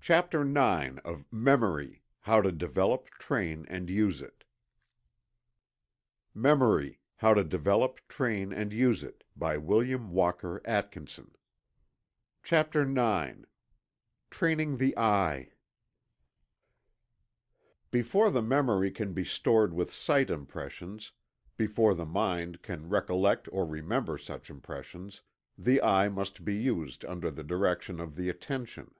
Chapter 9 of Memory: How to Develop, Train and Use It. Memory: How to Develop, Train and Use It by William Walker Atkinson. Chapter 9 Training the Eye. Before the memory can be stored with sight impressions, before the mind can recollect or remember such impressions, the eye must be used under the direction of the attention.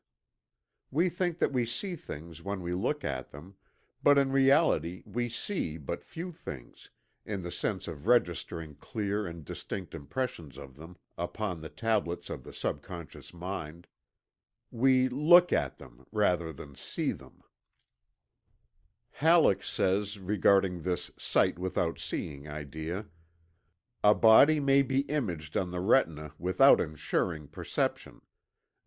We think that we see things when we look at them, but in reality we see but few things, in the sense of registering clear and distinct impressions of them upon the tablets of the subconscious mind. We look at them rather than see them. Halleck says regarding this sight without seeing idea, "A body may be imaged on the retina without ensuring perception.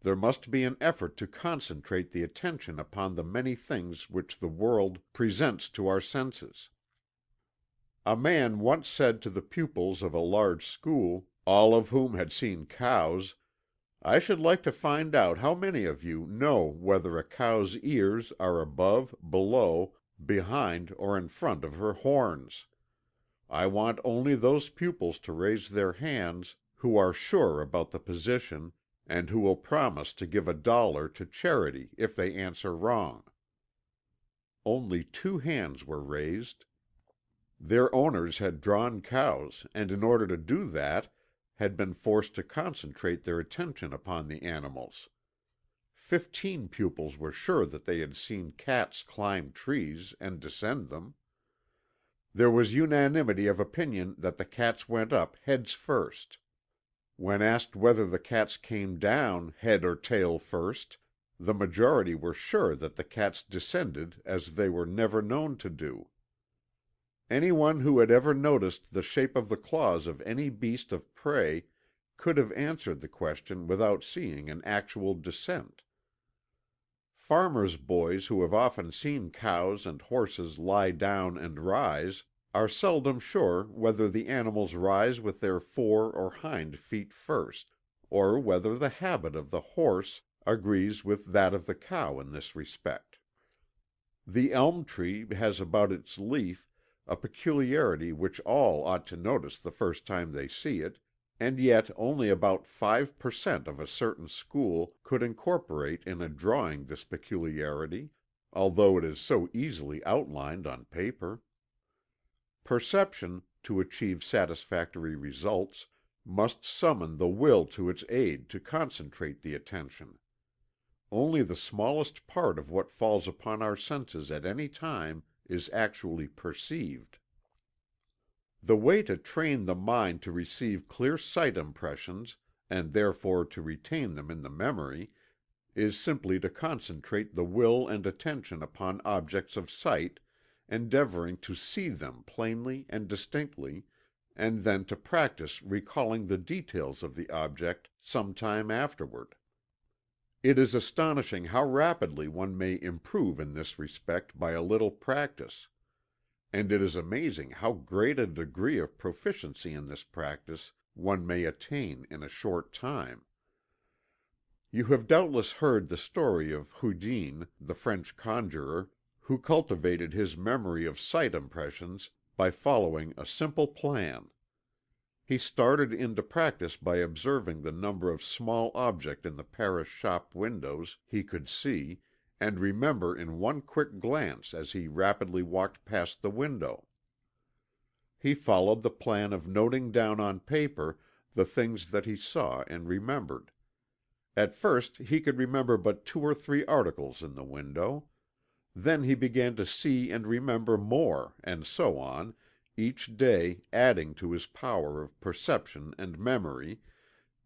There must be an effort to concentrate the attention upon the many things which the world presents to our senses." A man once said to the pupils of a large school, all of whom had seen cows, "I should like to find out how many of you know whether a cow's ears are above, below, behind or in front of her horns. I want only those pupils to raise their hands who are sure about the position, and who will promise to give $1 to charity if they answer wrong." Only 2 hands were raised. Their owners had drawn cows, and in order to do that had been forced to concentrate their attention upon the animals. 15 pupils were sure that they had seen cats climb trees and descend them. There was unanimity of opinion that the cats went up heads first. When asked whether the cats came down head or tail first, the majority were sure that the cats descended as they were never known to do. Anyone who had ever noticed the shape of the claws of any beast of prey could have answered the question without seeing an actual descent. Farmers' boys who have often seen cows and horses lie down and rise are seldom sure whether the animals rise with their fore or hind feet first, or whether the habit of the horse agrees with that of the cow in this respect. The elm tree has about its leaf a peculiarity which all ought to notice the first time they see it, and yet only about 5% of a certain school could incorporate in a drawing this peculiarity, although it is so easily outlined on paper. Perception, to achieve satisfactory results, must summon the will to its aid to concentrate the attention. Only the smallest part of what falls upon our senses at any time is actually perceived. The way to train the mind to receive clear sight impressions, and therefore to retain them in the memory, is simply to concentrate the will and attention upon objects of sight, endeavoring to see them plainly and distinctly, and then to practice recalling the details of the object some time afterward. It is astonishing how rapidly one may improve in this respect by a little practice, and it is amazing how great a degree of proficiency in this practice one may attain in a short time. You have doubtless heard the story of Houdin, the French conjurer, who cultivated his memory of sight impressions by following a simple plan. He started into practice by observing the number of small objects in the Paris shop windows he could see, and remember in one quick glance as he rapidly walked past the window. He followed the plan of noting down on paper the things that he saw and remembered. At first he could remember but 2 or 3 articles in the window. Then he began to see and remember more, and so on, each day adding to his power of perception and memory,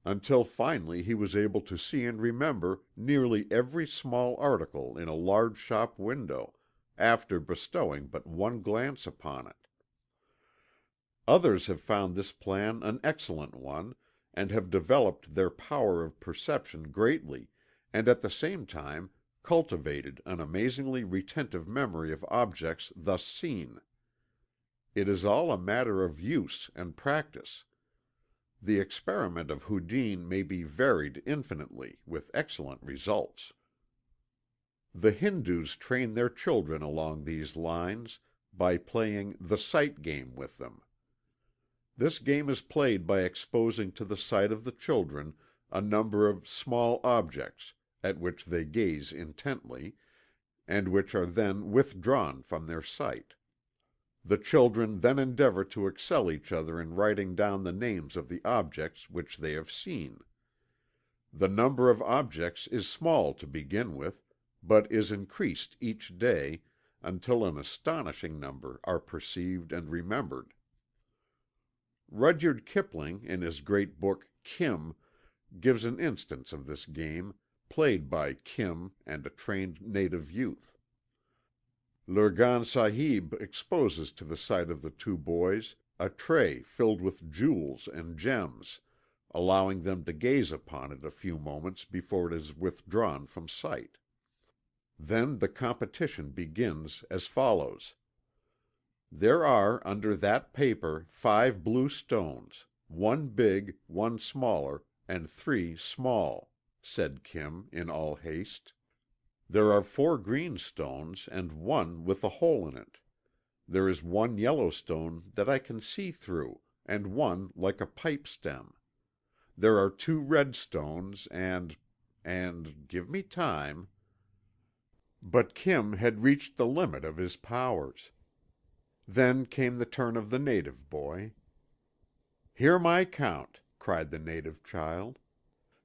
until finally he was able to see and remember nearly every small article in a large shop window, after bestowing but one glance upon it. Others have found this plan an excellent one, and have developed their power of perception greatly, and at the same time cultivated an amazingly retentive memory of objects thus seen. It is all a matter of use and practice. The experiment of Houdin may be varied infinitely, with excellent results. The Hindus train their children along these lines by playing the sight game with them. This game is played by exposing to the sight of the children a number of small objects at which they gaze intently, and which are then withdrawn from their sight. The children then endeavor to excel each other in writing down the names of the objects which they have seen. The number of objects is small to begin with, but is increased each day, until an astonishing number are perceived and remembered. Rudyard Kipling, in his great book Kim, gives an instance of this game, played by Kim and a trained native youth. Lurgan Sahib exposes to the sight of the two boys a tray filled with jewels and gems, allowing them to gaze upon it a few moments before it is withdrawn from sight. Then the competition begins as follows: "There are under that paper 5 blue stones, 1 big, 1 smaller, and 3 small," said Kim in all haste. "There are 4 green stones and 1 with a hole in it. There is 1 yellow stone that I can see through, and 1 like a pipe stem. There are 2 red stones and give me time." But Kim had reached the limit of his powers. Then came the turn of the native boy. "Hear my count," cried the native child.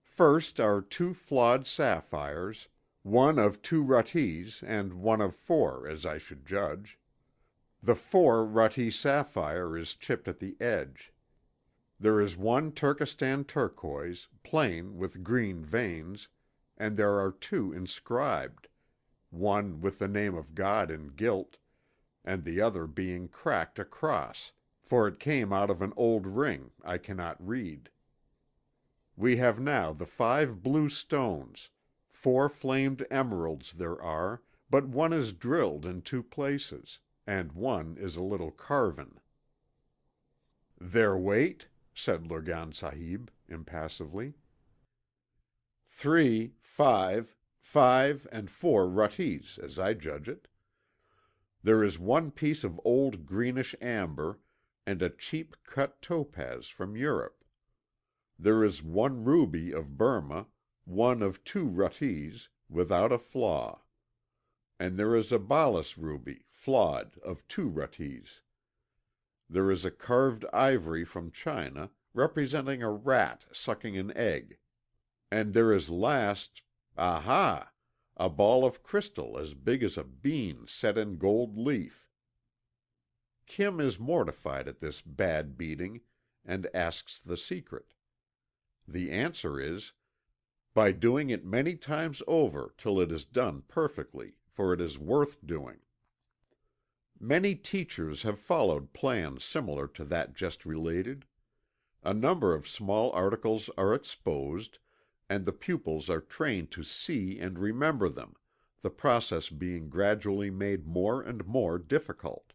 "First are 2 flawed sapphires, 1 of 2 ruttees and 1 of 4, as I should judge. The 4 ruttee sapphire is chipped at the edge. There is 1 Turkestan turquoise, plain with green veins, and there are 2 inscribed, one with the name of God in gilt, and the other being cracked across, for it came out of an old ring I cannot read. We have now the 5 blue stones, 4 flamed emeralds there are, but 1 is drilled in 2 places, and 1 is a little carven." "Their weight?" said Lurgan Sahib, impassively. "3, 5, 5 and 4 ruttees, as I judge it. There is 1 piece of old greenish amber, and a cheap cut topaz from Europe. There is 1 ruby of Burma, 1 of 2 ruttees, without a flaw. And there is a balas ruby, flawed, of 2 ruttees. There is a carved ivory from China, representing a rat sucking an egg. And there is last—aha! a ball of crystal as big as a bean set in gold leaf." Kim is mortified at this bad beating, and asks the secret. The answer is, "By doing it many times over till it is done perfectly, for it is worth doing." Many teachers have followed plans similar to that just related. A number of small articles are exposed, and the pupils are trained to see and remember them, the process being gradually made more and more difficult.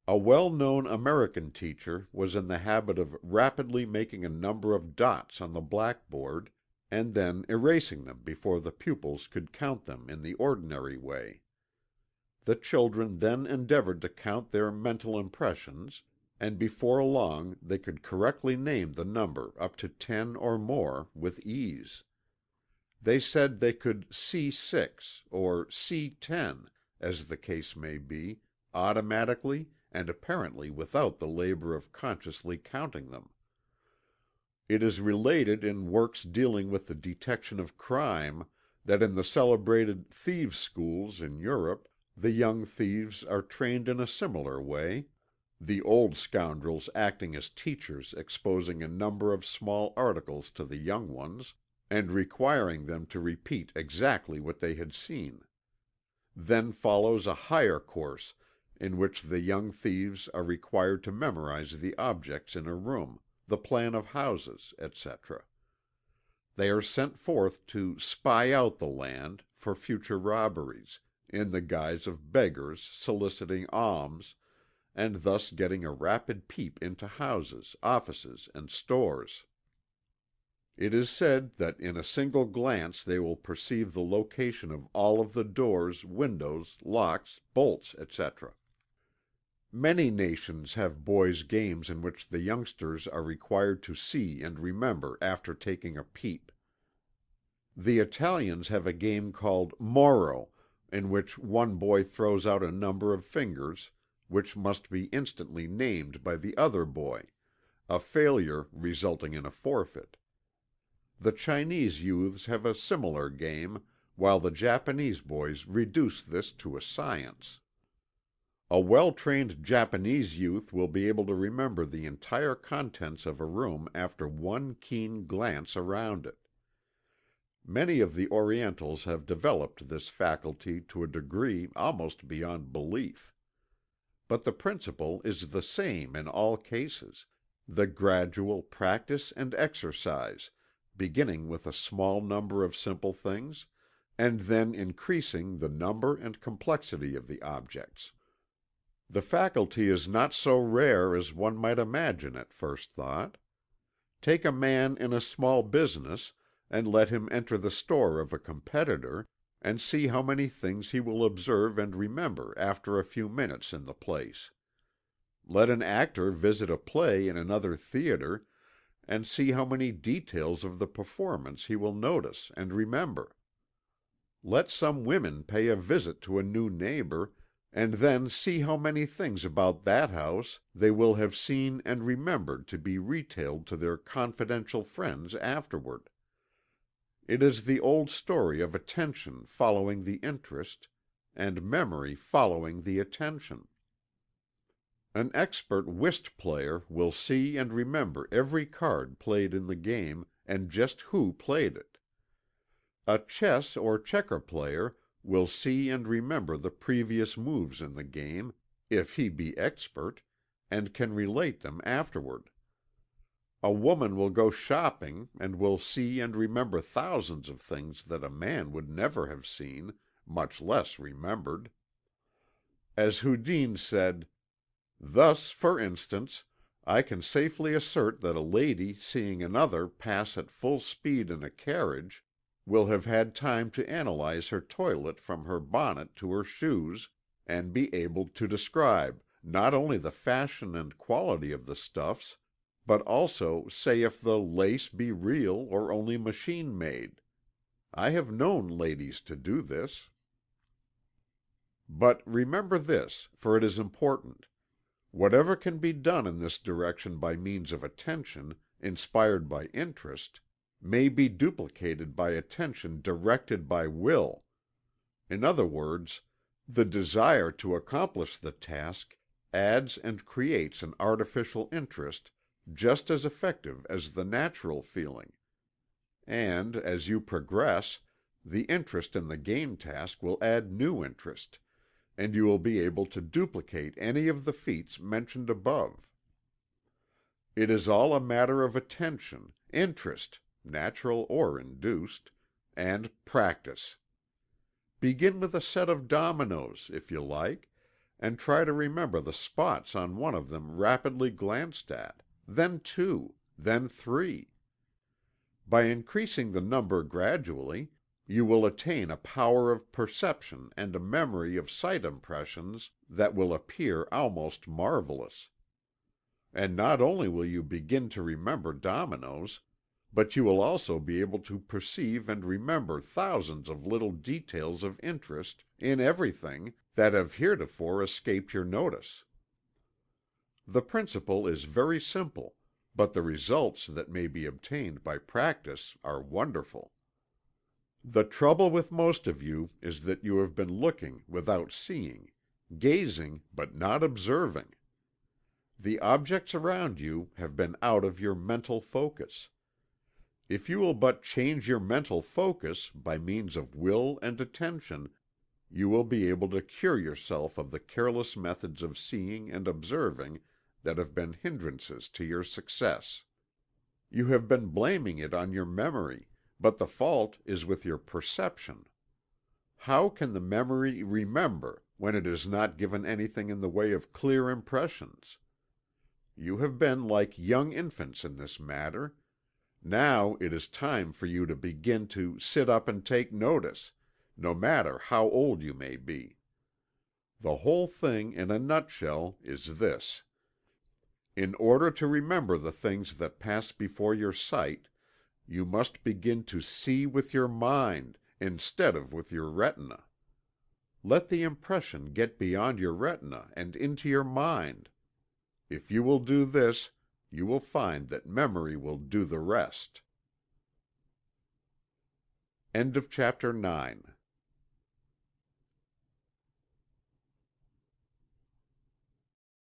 A well-known American teacher was in the habit of rapidly making a number of dots on the blackboard, and then erasing them before the pupils could count them in the ordinary way. The children then endeavored to count their mental impressions, and before long they could correctly name the number up to 10 or more with ease. They said they could see 6, or see 10, as the case may be, automatically and apparently without the labor of consciously counting them. It is related in works dealing with the detection of crime that in the celebrated thieves' schools in Europe the young thieves are trained in a similar way, the old scoundrels acting as teachers, exposing a number of small articles to the young ones, and requiring them to repeat exactly what they had seen. Then follows a higher course in which the young thieves are required to memorize the objects in a room, the plan of houses, etc. They are sent forth to spy out the land for future robberies, in the guise of beggars soliciting alms, and thus getting a rapid peep into houses, offices, and stores. It is said that in a single glance they will perceive the location of all of the doors, windows, locks, bolts, etc. Many nations have boys' games in which the youngsters are required to see and remember after taking a peep. The Italians have a game called Moro, in which one boy throws out a number of fingers, which must be instantly named by the other boy, a failure resulting in a forfeit. The Chinese youths have a similar game, while the Japanese boys reduce this to a science. A well-trained Japanese youth will be able to remember the entire contents of a room after one keen glance around it. Many of the Orientals have developed this faculty to a degree almost beyond belief. But the principle is the same in all cases, the gradual practice and exercise, beginning with a small number of simple things, and then increasing the number and complexity of the objects. The faculty is not so rare as one might imagine at first thought. Take a man in a small business, and let him enter the store of a competitor, and see how many things he will observe and remember after a few minutes in the place. Let an actor visit a play in another theater, and see how many details of the performance he will notice and remember. Let some women pay a visit to a new neighbor, and then see how many things about that house they will have seen and remembered to be retailed to their confidential friends afterward. It is the old story of attention following the interest, and memory following the attention. An expert whist player will see and remember every card played in the game, and just who played it. A chess or checker player will see and remember the previous moves in the game, if he be expert, and can relate them afterward. A woman will go shopping and will see and remember thousands of things that a man would never have seen, much less remembered. As Houdin said, "Thus, for instance, I can safely assert that a lady seeing another pass at full speed in a carriage will have had time to analyze her toilet from her bonnet to her shoes, and be able to describe not only the fashion and quality of the stuffs, but also say if the lace be real or only machine made. I have known ladies to do this." But remember this, for it is important. Whatever can be done in this direction by means of attention, inspired by interest, may be duplicated by attention directed by will. In other words, the desire to accomplish the task adds and creates an artificial interest just as effective as the natural feeling. And, as you progress, the interest in the game task will add new interest, and you will be able to duplicate any of the feats mentioned above. It is all a matter of attention, interest, natural or induced, and practice. Begin with a set of dominoes, if you like, and try to remember the spots on one of them rapidly glanced at, then 2, then 3. By increasing the number gradually, you will attain a power of perception and a memory of sight impressions that will appear almost marvelous. And not only will you begin to remember dominoes, but you will also be able to perceive and remember thousands of little details of interest in everything that have heretofore escaped your notice. The principle is very simple, but the results that may be obtained by practice are wonderful. The trouble with most of you is that you have been looking without seeing, gazing but not observing. The objects around you have been out of your mental focus. If you will but change your mental focus by means of will and attention, you will be able to cure yourself of the careless methods of seeing and observing that have been hindrances to your success. You have been blaming it on your memory, but the fault is with your perception. How can the memory remember when it is not given anything in the way of clear impressions? You have been like young infants in this matter. Now it is time for you to begin to sit up and take notice, no matter how old you may be. The whole thing, in a nutshell, is this: in order to remember the things that pass before your sight, you must begin to see with your mind, instead of with your retina. Let the impression get beyond your retina and into your mind. If you will do this, you will find that memory will do the rest. End of chapter 9.